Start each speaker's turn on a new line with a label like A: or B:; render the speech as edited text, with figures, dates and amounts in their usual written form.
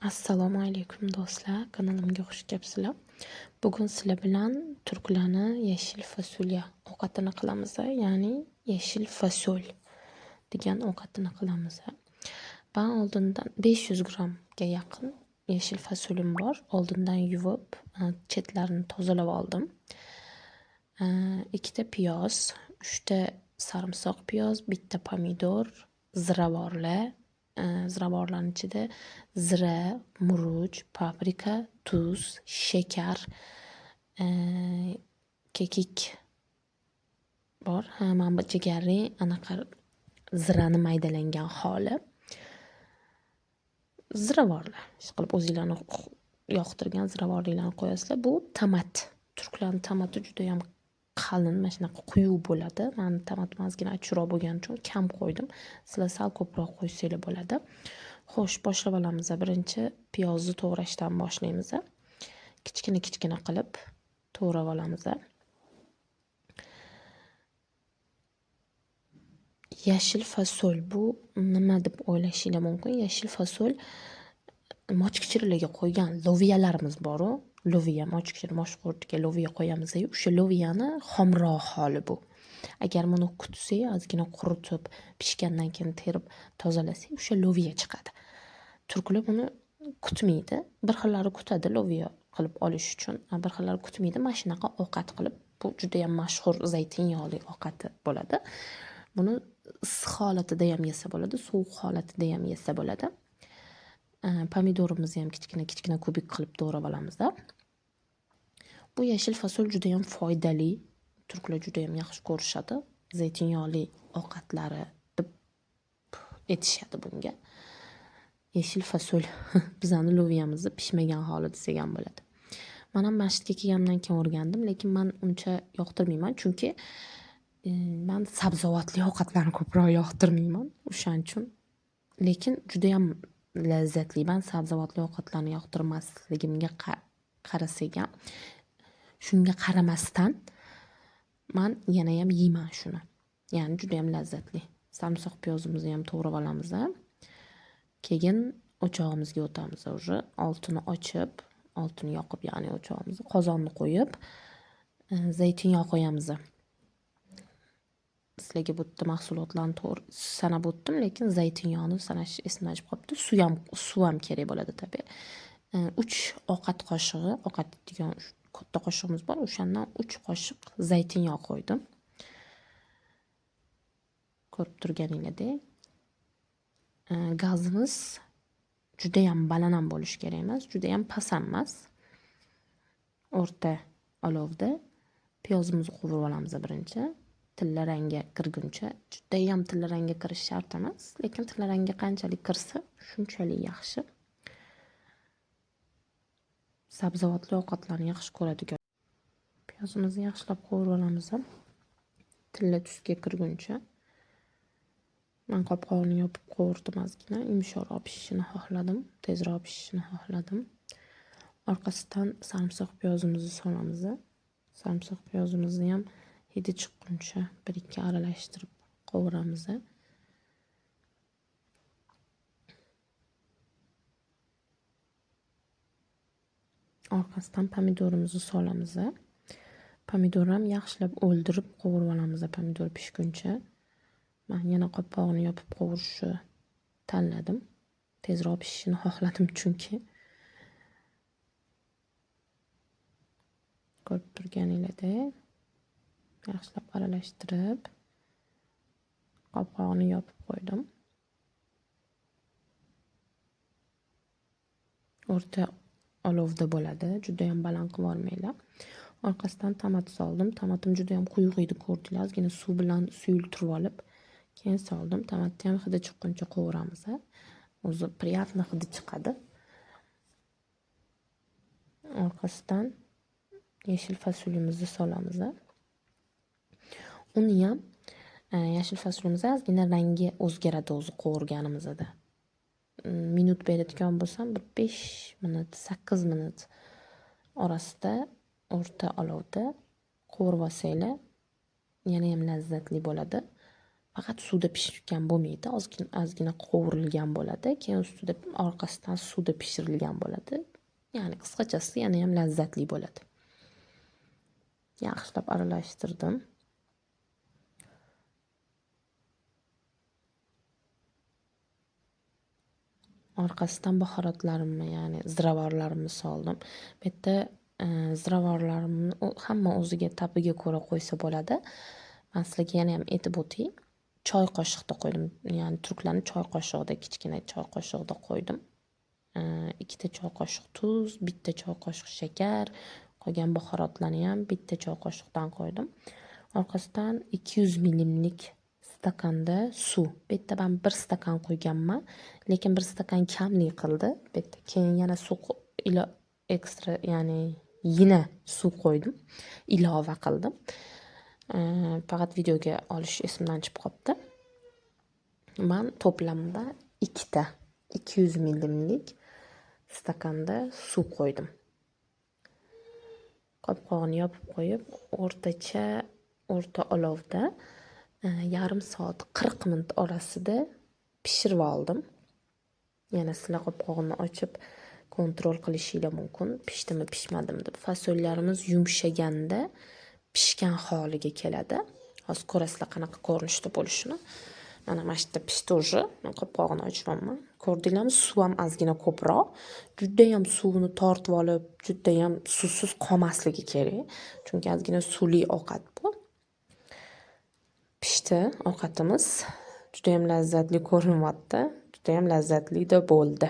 A: Assalomu alaykum do'stlar, kanalimga xush kelibsizlar. Bugun sizlar bilan turklarni yashil fasulya ovqatini qilamiz, ya'ni yashil fasol degan ovqatini qilamiz. Ben oldindan 500 grammga yaqin yashil fasolim bor. Oldindan yuvib, chetlarini tozalab oldim. 2 ta piyoz, 3 ta sarimsoq piyoz, 1 ta pomidor, ziravorlar. Ziravorlarning ichida zira, murch, paprika, tuz, shakar, kekik bor. Mana bu jigarli anaqa zirani maydalangan holi. Ziravorlar. Ishqilib o'zingizlarning yoqtirgan ziravorlarni qo'yasizlar. Bu tomat. Turklarning tomati juda ham qalin, mana shunaqa quyuq bo'ladi. Men tomatim ozgina achchiqroq bo'lgani uchun kam qo'ydim. Sizlar sal ko'proq qo'ysanglar bo'ladi. Xo'sh, boshlab olamiz. Birinchi piyozni to'g'rashdan boshlaymiz. Kichkina qilib to'g'rab olamiz. Yashil fasol bu nima deb o'ylashinglar mumkin? Yashil fasol mochkichirilarga qo'ygan loviyalarimiz bor-ku. Loviya, mochkichir, moshqurtga loviya qo'yamiz-ku. O'sha loviyani xomroq holi bu. Agar buni kutsak, ozgina quritib, pishgandan keyin terib tozalasak, o'sha loviya chiqadi. Turklar buni kutmaydi. Bir xillari kutadi loviya qilib olish uchun, bir xillari kutmaydi. Mana shunaqa ovqat qilib, bu juda ham mashhur zaytun yog'li ovqati bo'ladi. Buni issiq holatida ham yesa bo'ladi, sovuq holatida ham yesa bo'ladi. Pomidorimizni ham kichkina kubik qilib to'g'rab olamiz. Bu yashil fasol juda ham foydali. Turklar juda ham yaxshi ko'rishadi. Zaytun yog'li ovqatlari deb aytishadi bunga. Yashil fasol bizani loviyamizni pishmagan holi desak ham bo'ladi. Men ham masjidga kelgandan keyin o'rgandim, lekin men uncha yoqtirmayman, chunki men sabzavotli ovqatlarni ko'proq yoqtirmayman, o'shaning uchun. Lekin juda ham lazzatli. Men sabzavotli ovqatlarni yoqtirmasligimga qarasak ham, shunga qaramasdan men yana ham yeyman shuni. Ya'ni juda ham lazzatli. Sarimsoq piyozimizni ham to'g'rab olamiz. Keyin o'chog'imizga o'tamiz. Уже altini ochib, altini yoqib, ya'ni o'chog'imizni, qozonni qo'yib, zaytun yog' qo'yamiz. Sizlarga bu yerda mahsulotlarni to'g'ri sanab o'tdim, lekin zaytun yog'ini sanash esimdan chiqib qolibdi. Suv ham kerak bo'ladi tabii. 3 ovqat qoshig'i, ovqat degan katta qoshiqimiz bor, o'shandan 3 qoshiq zaytun yog' qo'ydim. Ko'rib turganinglardek. Gazimiz juda ham baland ham bo'lishi kerak emas, juda ham past ham emas. O'rta olovda piyozimizni qovurib olamiz birinchi. Tilla rangga kirguncha. Juda ham tilla rangga kirish shart emas, lekin tilla rangga qanchalik kirsa, shunchalik yaxshi. Sabzavotli ovqatlarni yaxshi ko'radigan. Piyozimizni yaxshilab qovurib olamiz. Tilla tusga kirguncha. Men qopqog'ini yopib qovurdim ozgina, yumshoqroq pishishini xohladim, tezroq pishishini xohladim. Orqasidan sarimsoq piyozimizni solamiz. Sarimsoq piyozimizni ham hidi chiqquncha 1-2 aralashtirib qovuramiz. Orqasidan pomidorimizni solamiz. Pomidor ham yaxshilab o'ldirib qovurib olamiz pomidor pishguncha. Men yana qopqog'ini yopib qovurishni tanladim. Tezroq pishishini xohladim chunki. Ko'rib turganinglardek, yaxshilab aralashtirib qopqog'ini yopib qo'ydim. O'rta olovda bo'ladi, juda ham baland qilib olmanglar. Orqasidan tomat soldim. Tomatim juda ham quyuq edi, ko'rdinglar. Ozgina suv bilan suyultirib olib, keyin soldim. Tomatni ham hidi chiqquncha qovuramiz. O'zi приятно hidi chiqadi. Orqasidan yashil fasolimizni solamiz. Uni ham yashil fasolimiz ozgina rangi o'zgaradi o'zi qovurganimizda. Minut beradigan bo'lsam, bir 5 minut, 8 minut orasida o'rta olovda qovurib olsanglar, yana ham lazzatli bo'ladi. Faqat suvda pishgan bo'lmaydi, ozgina qovurilgan bo'ladi, keyin ustida orqasidan suvda pishirilgan bo'ladi. Ya'ni qisqachasi yana ham lazzatli bo'ladi. Yaxshilab aralashtirdim. Orqasidan bahoratlarimni, ya'ni ziravorlarimni soldim. Bu yerda ziravorlarimni hamma o'ziga tabiga ko'ra qo'ysa bo'ladi. Men sizlarga yana ham aytib o'tay. Choy qoshiqda qo'ydim. Ya'ni turklarni choy qoshig'ida, kichkina choy qoshig'ida qo'ydim. 2 ta choy qoshiq tuz, 1 ta choy qoshiq shakar, qolgan bahoratlarni ham 1 ta choy qoshiqdan qo'ydim. Orqasidan 200 milimlik stakanda suv. Bu yerda men 1 stakan qo'yganman, lekin 1 stakan kamlik qildi. Bu yerda keyin yana suv ekstra, ya'ni yana suv qo'ydim, ilova qildim. Faqat videoga olish esimdan chiqib qoldi. Men to'plamda 2 ta 200 milimlik stakanda suv qo'ydim. Qopqog'ini yopib qo'yib, o'rta olovda yarim soat 40 minut orasida pishirib oldim. Yana sizlar qopqog'ini ochib kontrol qilishingiz mumkin, pishdimi, pishmadimi deb. Fasollarimiz yumshaganda pishgan holiga keladi. Hozir ko'rasizlar qanaqa ko'rinishda bo'lishini. Mana mana shu yerda pishdi уже. Men qopqog'ini ochmayman. Ko'rdinglarmi? Suv ham ozgina ko'proq. Juda ham suvni tortib olib, juda ham suvsiz qolmasligi kerak. Chunki ozgina suvli ovqat bu. Pishdi ovqatimiz. Juda ham lazzatli ko'rinyapti. Juda ham lazzatli bo'ldi.